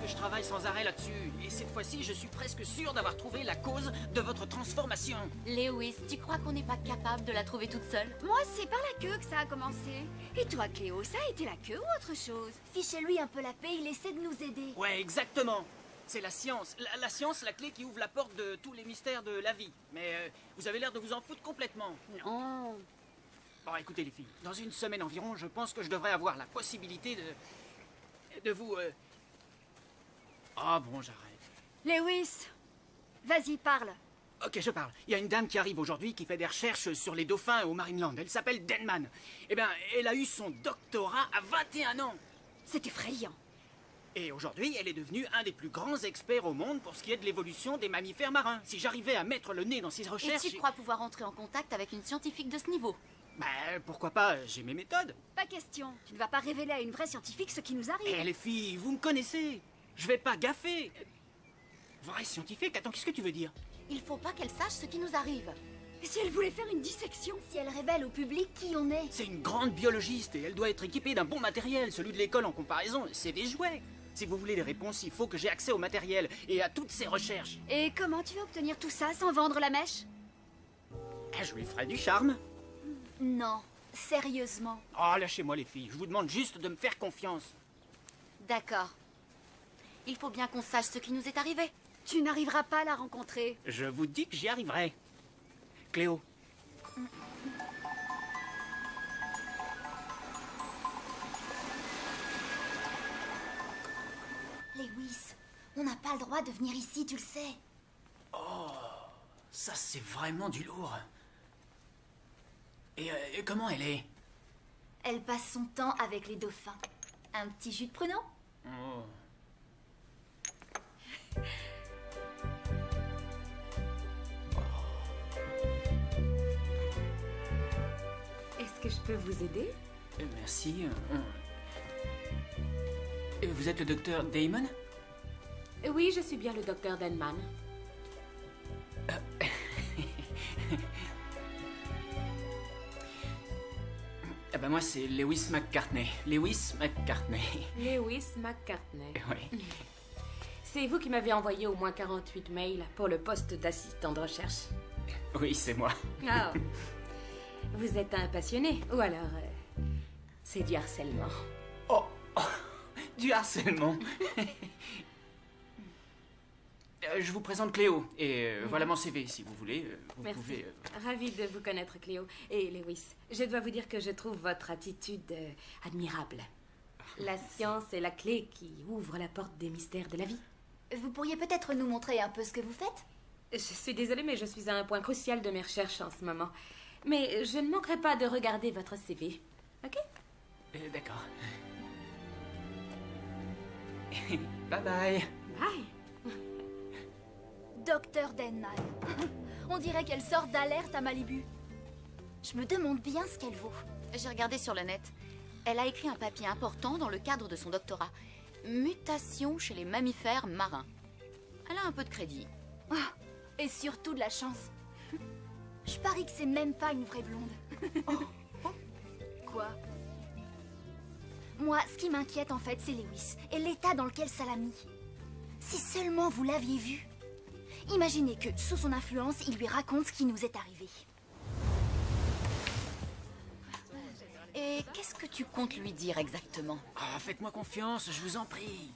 que je travaille sans arrêt là-dessus. Et cette fois-ci, je suis presque sûr d'avoir trouvé la cause de votre transformation. Lewis, tu crois qu'on n'est pas capable de la trouver toute seule? Moi, c'est par la queue que ça a commencé. Et toi, Cléo, ça a été la queue ou autre chose? Fichez-lui un peu la paix, il essaie de nous aider. Ouais, exactement. C'est la science. La science, la clé qui ouvre la porte de tous les mystères de la vie. Mais vous avez l'air de vous en foutre complètement. Non. Bon, écoutez les filles, dans une semaine environ, je pense que je devrais avoir la possibilité de vous... Ah bon, j'arrête. Lewis, vas-y, parle. Ok, je parle. Il y a une dame qui arrive aujourd'hui qui fait des recherches sur les dauphins au Marineland. Elle s'appelle Denman. Eh bien, elle a eu son doctorat à 21 ans. C'est effrayant. Et aujourd'hui, elle est devenue un des plus grands experts au monde pour ce qui est de l'évolution des mammifères marins. Si j'arrivais à mettre le nez dans ses Et recherches... tu crois pouvoir entrer en contact avec une scientifique de ce niveau? Bah, pourquoi pas, j'ai mes méthodes. Pas question. Tu ne vas pas révéler à une vraie scientifique ce qui nous arrive. Eh les filles, vous me connaissez. Je vais pas gaffer. Vraie scientifique? Attends, qu'est-ce que tu veux dire? Il faut pas qu'elle sache ce qui nous arrive. Et si elle voulait faire une dissection? Si elle révèle au public qui on est. C'est une grande biologiste et elle doit être équipée d'un bon matériel. Celui de l'école en comparaison, c'est des jouets. Si vous voulez des réponses, il faut que j'ai accès au matériel et à toutes ses recherches. Et comment tu vas obtenir tout ça sans vendre la mèche? Eh, je lui ferai du charme. Non, sérieusement. Oh, lâchez-moi les filles, je vous demande juste de me faire confiance. D'accord. Il faut bien qu'on sache ce qui nous est arrivé. Tu n'arriveras pas à la rencontrer. Je vous dis que j'y arriverai. Cléo. Lewis, on n'a pas le droit de venir ici, tu le sais. Ça, c'est vraiment du lourd. Et comment elle est? Elle passe son temps avec les dauphins. Un petit jus de pruneau? Oh. Est-ce que je peux vous aider? Merci. Vous êtes le docteur Damon? Oui, je suis bien le docteur Denman. Ah bah moi, c'est Lewis McCartney. Lewis McCartney. Lewis McCartney. Oui. C'est vous qui m'avez envoyé au moins 48 mails pour le poste d'assistant de recherche. Oui, c'est moi. Ah. Vous êtes un passionné, ou alors c'est du harcèlement. Oh, du harcèlement. Je vous présente Cléo, et voilà mon CV, si vous voulez. Vous Merci. pouvez... Ravie de vous connaître, Cléo. Et Lewis, je dois vous dire que je trouve votre attitude admirable. La science est la clé qui ouvre la porte des mystères de la vie. Vous pourriez peut-être nous montrer un peu ce que vous faites? Je suis désolée, mais je suis à un point crucial de mes recherches en ce moment. Mais je ne manquerai pas de regarder votre CV. Ok? D'accord. Bye bye. Bye. Docteur Denman. On dirait qu'elle sort d'alerte à Malibu. Je me demande bien ce qu'elle vaut. J'ai regardé sur le net. Elle a écrit un papier important dans le cadre de son doctorat. Mutation chez les mammifères marins. Elle a un peu de crédit. Et surtout de la chance. Je parie que c'est même pas une vraie blonde. Quoi? Moi, ce qui m'inquiète en fait, c'est Lewis et l'état dans lequel ça l'a mis. Si seulement vous l'aviez vu. Imaginez que, sous son influence, il lui raconte ce qui nous est arrivé. Et qu'est-ce que tu comptes lui dire exactement? Ah, faites-moi confiance, je vous en prie.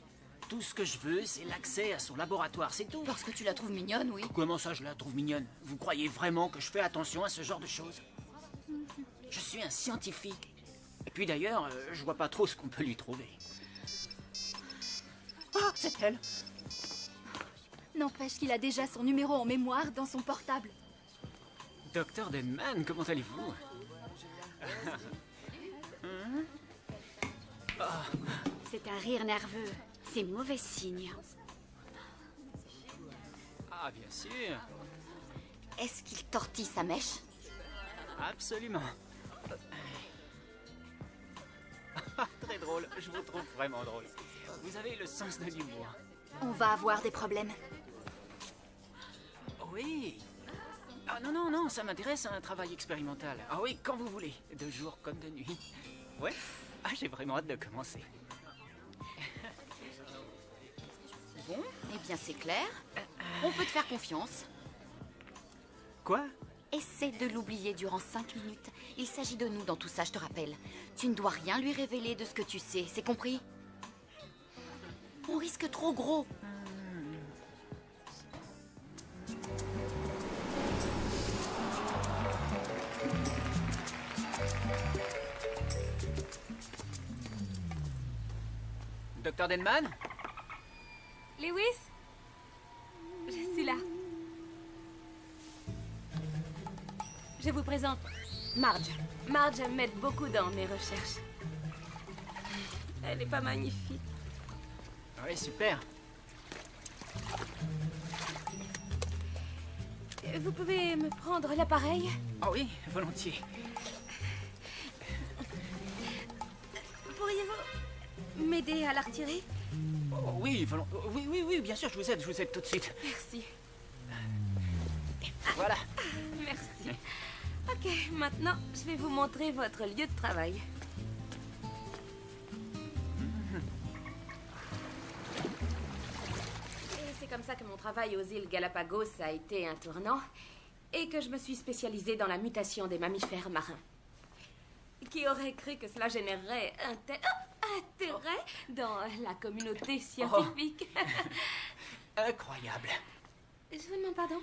Tout ce que je veux, c'est l'accès à son laboratoire, c'est tout. Parce que tu la trouves mignonne, oui. Comment ça, je la trouve mignonne? Vous croyez vraiment que je fais attention à ce genre de choses? Je suis un scientifique. Et puis d'ailleurs, je vois pas trop ce qu'on peut lui trouver. Ah, c'est elle! N'empêche qu'il a déjà son numéro en mémoire dans son portable. Docteur Denman, comment allez-vous? C'est un rire nerveux. C'est mauvais signe. Ah, bien sûr. Est-ce qu'il tortille sa mèche? Absolument. Très drôle, je vous trouve vraiment drôle. Vous avez le sens de l'humour. On va avoir des problèmes. Oui. Ah non, non, non, ça m'intéresse un travail expérimental. Ah oui, quand vous voulez, de jour comme de nuit. Ouais. Ah, j'ai vraiment hâte de commencer. Bon, eh bien c'est clair. On peut te faire confiance. Quoi? Essaie de l'oublier durant 5 minutes. Il s'agit de nous dans tout ça, je te rappelle. Tu ne dois rien lui révéler de ce que tu sais, c'est compris? On risque trop gros. Docteur Denman? Lewis? Je suis là. Je vous présente Marge. Marge m'aide beaucoup dans mes recherches. Elle n'est pas magnifique. Oui, super. Vous pouvez me prendre l'appareil? Oh oui, volontiers. Pourriez-vous m'aider à la retirer? Oh, oui, oui, bien sûr, je vous aide tout de suite. Merci. Voilà. Merci. Ok, maintenant, je vais vous montrer votre lieu de travail. Et c'est comme ça que mon travail aux îles Galapagos a été un tournant et que je me suis spécialisée dans la mutation des mammifères marins. Qui aurait cru que cela générerait un tel intérêt dans la communauté scientifique? Incroyable. Je vous demande pardon?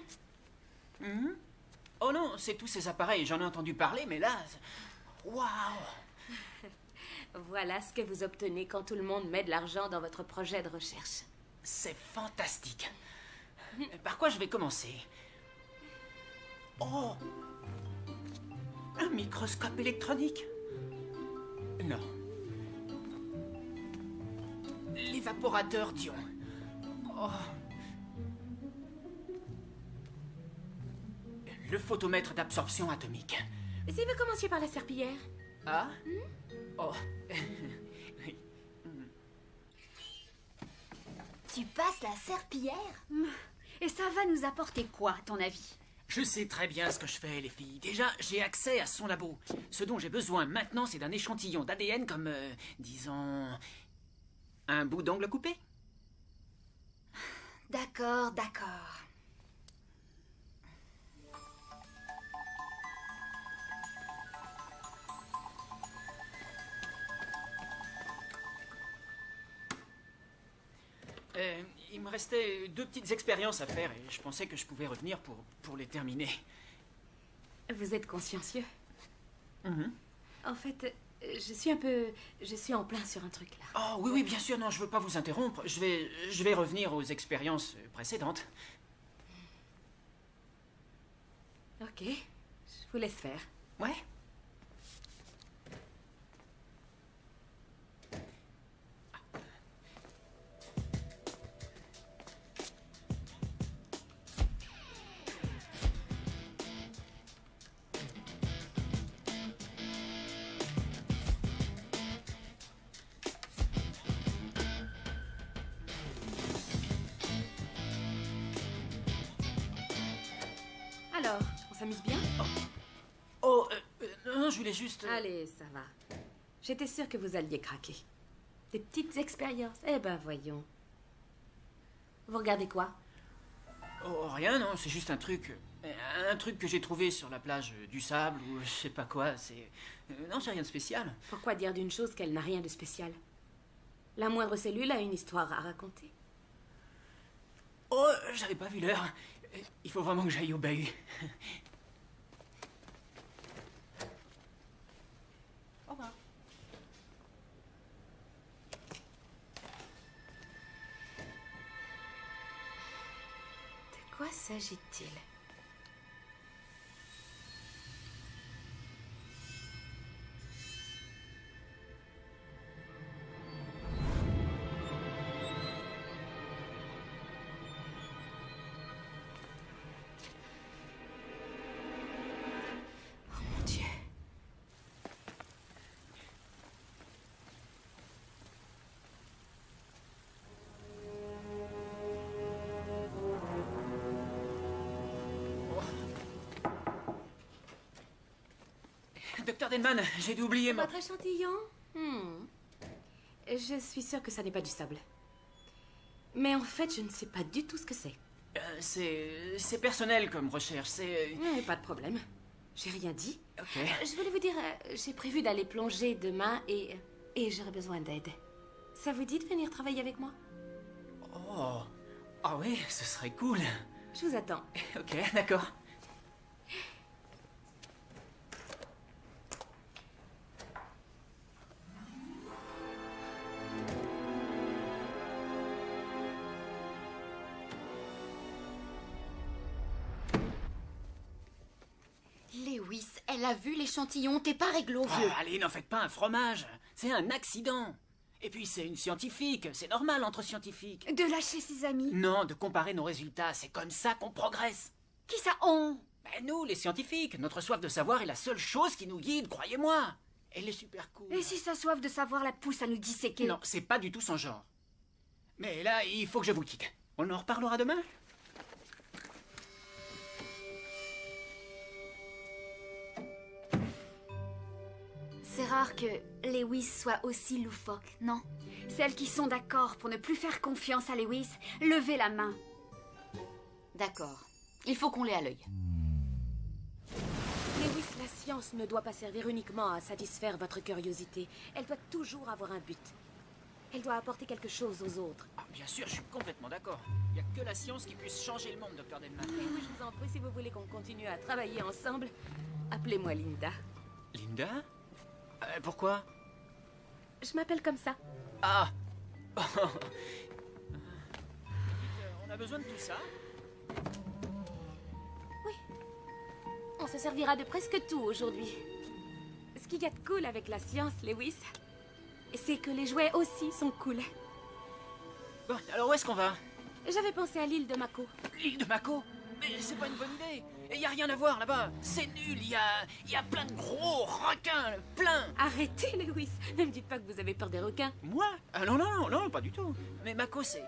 Oh non, c'est tous ces appareils, j'en ai entendu parler, mais là... Waouh! Voilà ce que vous obtenez quand tout le monde met de l'argent dans votre projet de recherche. C'est fantastique. Par quoi je vais commencer? Oh! Un microscope électronique? Non. L'évaporateur d'ion. Oh! Le photomètre d'absorption atomique. Si vous commenciez par la serpillière. Ah? Oh. Tu passes la serpillière? Et ça va nous apporter quoi, à ton avis? Je sais très bien ce que je fais, les filles. Déjà, j'ai accès à son labo. Ce dont j'ai besoin maintenant, c'est d'un échantillon d'ADN comme, disons... un bout d'ongle coupé. D'accord, d'accord. Il me restait 2 petites expériences à faire et je pensais que je pouvais revenir pour les terminer. Vous êtes consciencieux? Mhm. En fait, je suis en plein sur un truc là. Oh oui, bien sûr, non, je veux pas vous interrompre. Je vais revenir aux expériences précédentes. Ok, je vous laisse faire. Ouais. Alors, on s'amuse bien? Oh, non, je voulais juste... Allez, ça va. J'étais sûre que vous alliez craquer. Des petites expériences. Eh ben, voyons. Vous regardez quoi? Oh, rien, non, c'est juste un truc que j'ai trouvé sur la plage du sable ou je sais pas quoi, c'est... non, c'est rien de spécial. Pourquoi dire d'une chose qu'elle n'a rien de spécial? La moindre cellule a une histoire à raconter. Oh, j'avais pas vu l'heure. Il faut vraiment que j'aille au bahut. Au revoir. De quoi s'agit-il? Oh mon Dieu. Docteur Denman, j'ai dû oublier ma... Votre échantillon? Je suis sûre que ça n'est pas du sable. Mais en fait, je ne sais pas du tout ce que c'est. C'est personnel comme recherche, c'est... Pas de problème. J'ai rien dit. Ok. Je voulais vous dire, j'ai prévu d'aller plonger demain et j'aurais besoin d'aide. Ça vous dit de venir travailler avec moi? Oh. Ah oui, ce serait cool. Je vous attends. Ok, d'accord. Lewis, elle a vu l'échantillon, t'es pas réglo, Oh, vieux. allez, n'en faites pas un fromage. C'est un accident. Et puis c'est une scientifique, c'est normal entre scientifiques. De lâcher ses amis. Non, de comparer nos résultats, c'est comme ça qu'on progresse. Qui ça on? Ben nous, les scientifiques, notre soif de savoir est la seule chose qui nous guide, croyez-moi. Elle est super cool. Et si sa soif de savoir la pousse à nous disséquer? Non, c'est pas du tout son genre. Mais là, il faut que je vous quitte. On en reparlera demain? C'est rare que Lewis soit aussi loufoque, non? Celles qui sont d'accord pour ne plus faire confiance à Lewis, levez la main. D'accord. Il faut qu'on l'ait à l'œil. Lewis, la science ne doit pas servir uniquement à satisfaire votre curiosité. Elle doit toujours avoir un but. Elle doit apporter quelque chose aux autres. Ah, bien sûr, je suis complètement d'accord. Il n'y a que la science qui puisse changer le monde, Dr. Denman. Et oui, je vous en prie, si vous voulez qu'on continue à travailler ensemble, appelez-moi Linda. Linda? Pourquoi? Je m'appelle comme ça. Ah! On a besoin de tout ça? On se servira de presque tout aujourd'hui. Ce qu'il y a de cool avec la science, Lewis, c'est que les jouets aussi sont cool. Bon, alors où est-ce qu'on va? J'avais pensé à l'île de Mako. L'île de Mako? Mais c'est pas une bonne idée. Il y a rien à voir là-bas. C'est nul. Il y a plein de gros requins, plein. Arrêtez, Lewis. Ne me dites pas que vous avez peur des requins. Moi? Ah non, non, non, non, pas du tout. Mais Mako, c'est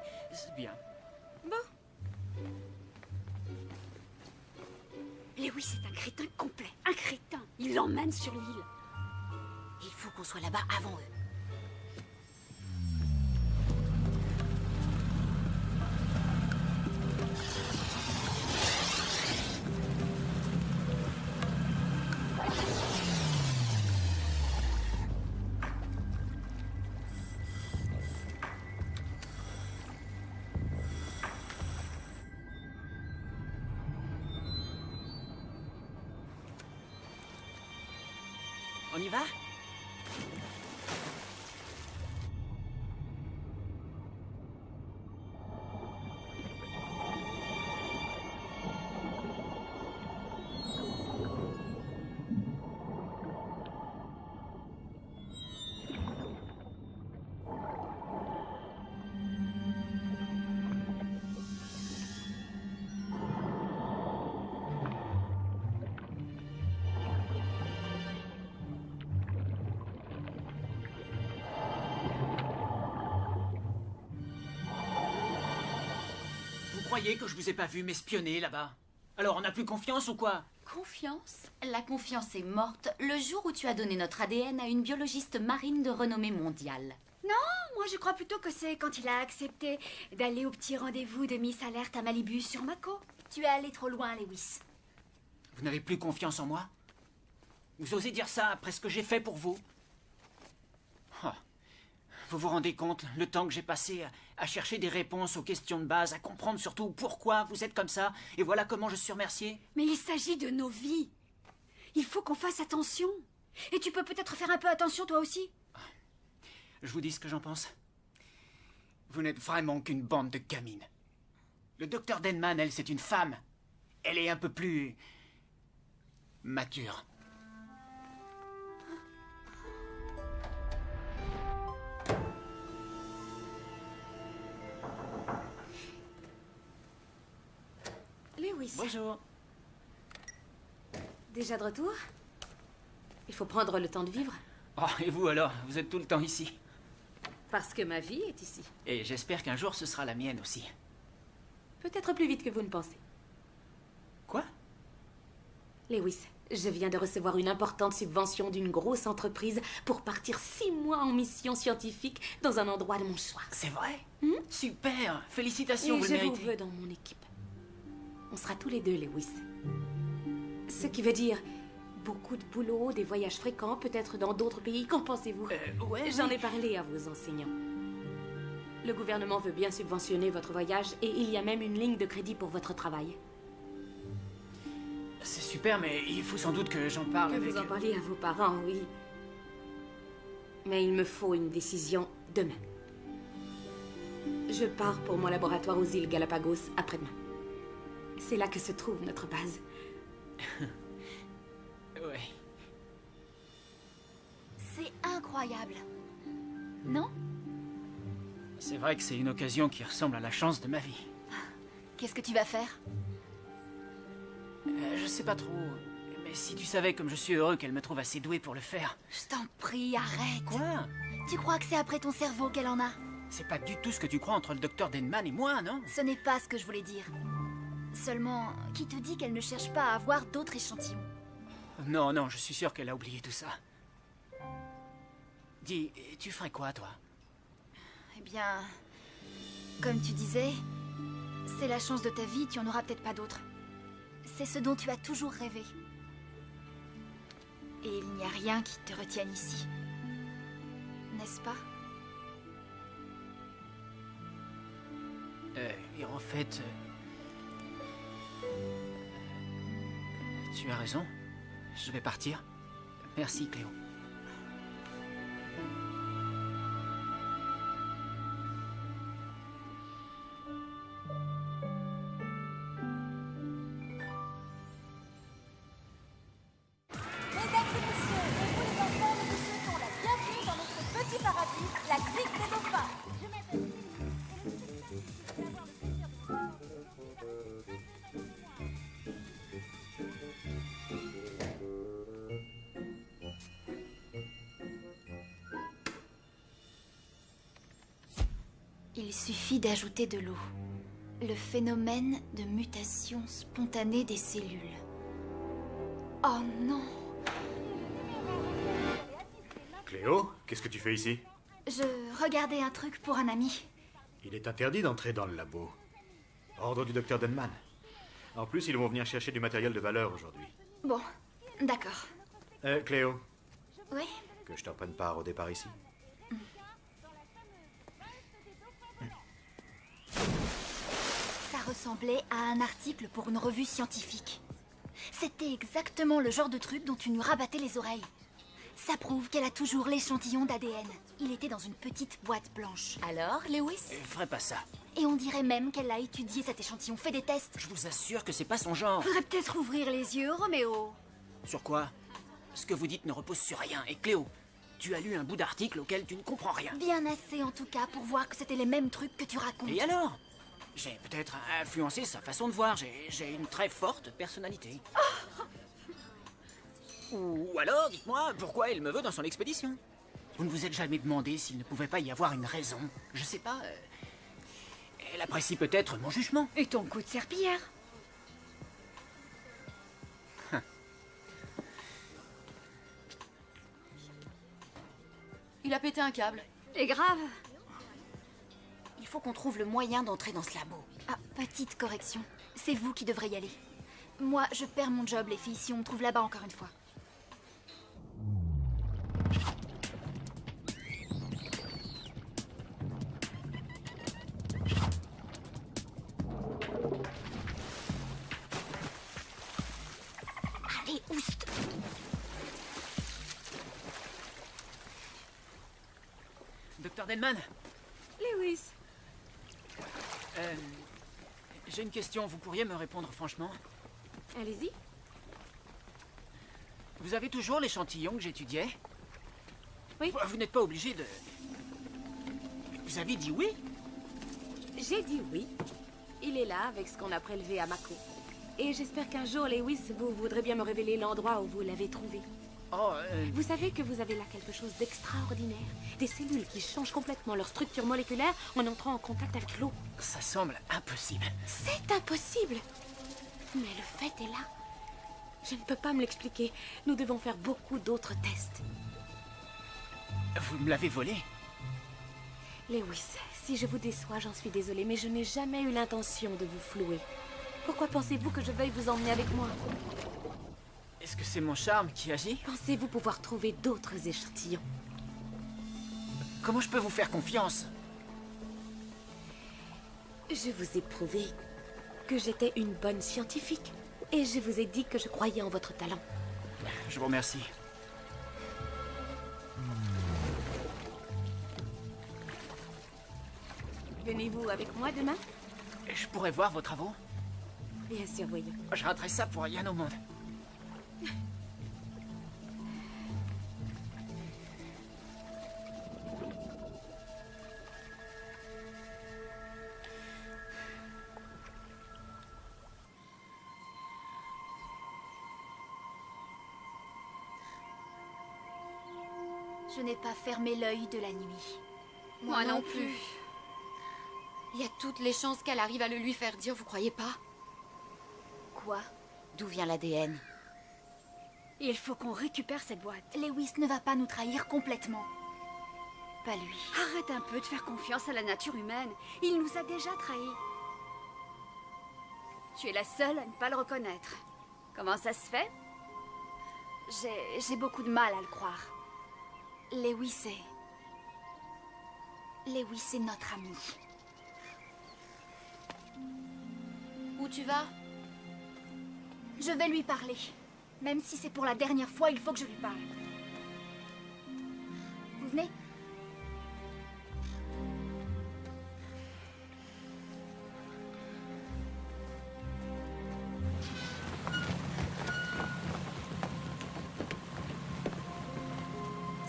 bien. Bon, Lewis est un crétin complet. Un crétin. Il l'emmène sur l'île. Il faut qu'on soit là-bas avant eux. On y va? Vous croyez que je vous ai pas vu m'espionner là-bas? Alors on n'a plus confiance ou quoi? Confiance? La confiance est morte le jour où tu as donné notre ADN à une biologiste marine de renommée mondiale. Moi, je crois plutôt que c'est quand il a accepté d'aller au petit rendez-vous de Miss Alerte à Malibu sur Mako. Tu es allé trop loin, Lewis. Vous n'avez plus confiance en moi? Vous osez dire ça après ce que j'ai fait pour vous? Ah. Vous vous rendez compte, le temps que j'ai passé à chercher des réponses aux questions de base, à comprendre surtout pourquoi vous êtes comme ça, et voilà comment je suis remercié? Mais il s'agit de nos vies. Il faut qu'on fasse attention. Et tu peux peut-être faire un peu attention toi aussi. Je vous dis ce que j'en pense. Vous n'êtes vraiment qu'une bande de gamines. Le docteur Denman, elle, c'est une femme. Elle est un peu plus... mature. Lewis, Bonjour. déjà de retour? Il faut prendre le temps de vivre, Oh, et vous alors? Vous êtes tout le temps ici. parce que ma vie est ici. Et j'espère qu'un jour ce sera la mienne aussi. Peut-être plus vite que vous ne pensez. Quoi? Lewis, Je viens de recevoir une importante subvention d'une grosse entreprise pour partir 6 mois en mission scientifique dans un endroit de mon choix. C'est vrai? Super! Félicitations, Et vous le je vous méritez. veux dans mon équipe. On sera tous les deux, Lewis. Ce qui veut dire beaucoup de boulot, des voyages fréquents, peut-être dans d'autres pays. Qu'en pensez-vous? Ouais, J'en ai parlé à vos enseignants. Le gouvernement veut bien subventionner votre voyage et il y a même une ligne de crédit pour votre travail. C'est super, mais il faut sans doute que j'en parle Que avec... vous en parliez à vos parents, oui. Mais il me faut une décision demain. Je pars pour mon laboratoire aux îles Galapagos après-demain. C'est là que se trouve notre base. Ouais. C'est incroyable. Non? C'est vrai que c'est une occasion qui ressemble à la chance de ma vie. Qu'est-ce que tu vas faire? Je sais pas trop, mais si tu savais comme je suis heureux qu'elle me trouve assez douée pour le faire. Je t'en prie, arrête. Quoi? Tu crois que c'est après ton cerveau qu'elle en a? C'est pas du tout ce que tu crois entre le docteur Denman et moi, non? Ce n'est pas ce que je voulais dire. Seulement, qui te dit qu'elle ne cherche pas à avoir d'autres échantillons? Non, non, je suis sûr qu'elle a oublié tout ça. Dis, tu ferais quoi, toi? Eh bien, comme tu disais, c'est la chance de ta vie, tu en auras peut-être pas d'autre. C'est ce dont tu as toujours rêvé. Et il n'y a rien qui te retienne ici. N'est-ce pas? Et en fait... tu as raison. Je vais partir. Merci, Cléo. Mesdames et messieurs, et vous les enfants, nous vous souhaitons la bienvenue dans notre petit paradis, la crique des dauphins. Je m'appelle Lily, et le spectacle, c'est d'avoir le plaisir de vous Il suffit d'ajouter de l'eau. Le phénomène de mutation spontanée des cellules. Oh non! Cléo, qu'est-ce que tu fais ici? Je regardais un truc pour un ami. Il est interdit d'entrer dans le labo. Ordre du docteur Denman. En plus, ils vont venir chercher du matériel de valeur aujourd'hui. Bon, d'accord. Cléo, Oui? que je t'en prenne part au départ ici. Ça ressemblait à un article pour une revue scientifique. C'était exactement le genre de truc dont tu nous rabattais les oreilles. Ça prouve qu'elle a toujours l'échantillon d'ADN. Il était dans une petite boîte blanche. Alors, Lewis? Je ferai pas ça. Et on dirait même qu'elle a étudié cet échantillon, fait des tests. Je vous assure que c'est pas son genre. Faudrait peut-être ouvrir les yeux, Roméo. Sur quoi? Ce que vous dites ne repose sur rien. Et Cléo, tu as lu un bout d'article auquel tu ne comprends rien. Bien assez en tout cas pour voir que c'était les mêmes trucs que tu racontes. Et alors? J'ai peut-être influencé sa façon de voir. J'ai une très forte personnalité. Ou alors, dites-moi, pourquoi il me veut dans son expédition? Vous ne vous êtes jamais demandé s'il ne pouvait pas y avoir une raison? Je sais pas. Elle apprécie peut-être mon jugement. Et ton coup de serpillière. Il a pété un câble. Et grave. Il faut qu'on trouve le moyen d'entrer dans ce labo. Ah, petite correction. C'est vous qui devrez y aller. Moi, je perds mon job, les filles, si on me trouve là-bas encore une fois. Allez, oust! Docteur Denman, Lewis, j'ai une question. Vous pourriez me répondre franchement? allez-y. Vous avez toujours l'échantillon que j'étudiais? Oui. Vous n'êtes pas obligé de... Vous avez dit oui? J'ai dit oui. Il est là avec ce qu'on a prélevé à Mako. Et j'espère qu'un jour, Lewis, vous voudrez bien me révéler l'endroit où vous l'avez trouvé. Oh, Vous savez que vous avez là quelque chose d'extraordinaire. Des cellules qui changent complètement leur structure moléculaire en entrant en contact avec l'eau. ça semble impossible. C'est impossible. Mais le fait est là. Je ne peux pas me l'expliquer. Nous devons faire beaucoup d'autres tests. Vous me l'avez volé? Lewis, si je vous déçois, j'en suis désolée, mais je n'ai jamais eu l'intention de vous flouer. Pourquoi pensez-vous que je veuille vous emmener avec moi? Est-ce que c'est mon charme qui agit? Pensez-vous pouvoir trouver d'autres échantillons? Comment je peux vous faire confiance? Je vous ai prouvé que j'étais une bonne scientifique. Et je vous ai dit que je croyais en votre talent. Je vous remercie. Venez-vous avec moi demain? Je pourrais voir vos travaux? Bien sûr, voyons. Je raterais ça pour rien au monde. Je n'ai pas fermé l'œil de la nuit. Moi non plus. Il y a toutes les chances qu'elle arrive à le lui faire dire, vous croyez pas? Quoi? D'où vient l'ADN? Il faut qu'on récupère cette boîte. Lewis ne va pas nous trahir complètement. Pas lui. Arrête un peu de faire confiance à la nature humaine. Il nous a déjà trahis. Tu es la seule à ne pas le reconnaître. Comment ça se fait? J'ai beaucoup de mal à le croire. Lewis est notre ami. Où tu vas? Je vais lui parler. Même si c'est pour la dernière fois, il faut que je lui parle. Vous venez?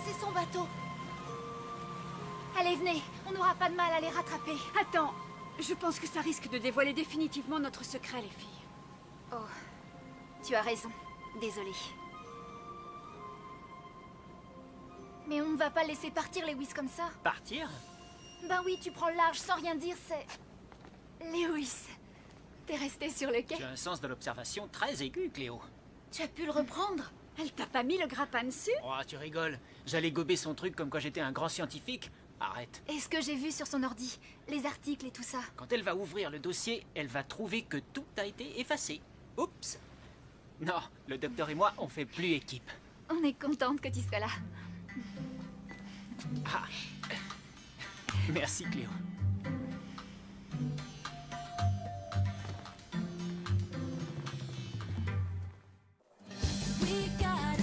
C'est son bateau. Allez, venez. On n'aura pas de mal à les rattraper. Attends, je pense que ça risque de dévoiler définitivement notre secret, les filles. Oh, tu as raison. Désolée. Mais on ne va pas laisser partir Lewis comme ça. Partir? Ben oui, tu prends le large sans rien dire, c'est... Lewis, t'es resté sur le quai. Tu as un sens de l'observation très aigu, Cléo. Tu as pu le reprendre? Elle t'a pas mis le grappin dessus? Oh, tu rigoles. J'allais gober son truc comme quand j'étais un grand scientifique. Arrête. Et ce que j'ai vu sur son ordi, les articles et tout ça. Quand elle va ouvrir le dossier, elle va trouver que tout a été effacé. Oups. Non, le docteur et moi, on fait plus équipe. On est contente que tu sois là. Ah. Merci, Cléo.